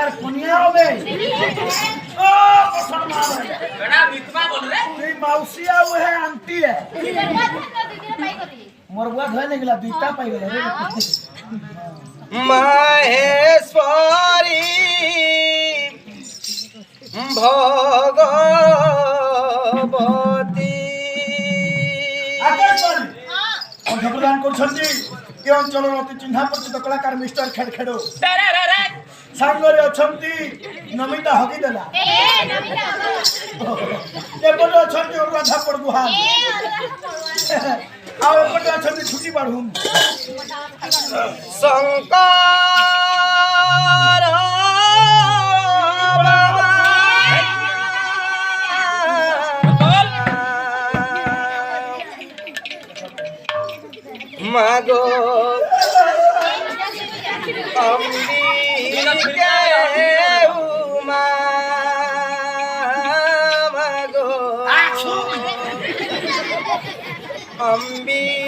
तार कोनिया होबे ओ पसंद मार बेटा मितवा बोल रे तू मौसी आउ है आंटी है मोर बुआ धोए नहीं गेला दुईटा पाई गेले रे महेश्वरी भगवती आकाशवाणी प्रदान करछंती ए अंचल अति चिन्हा परिचित कलाकार मिस्टर खेड़खेड़ो रे रे रे सांगरे अछंती नमिता हगी देला एपटे अछंती और राधा पड़गुहान आ एपटे अछंती छुटी बाढ़ुन शंकर मागो अम्बिके उमा मागो अम्बिके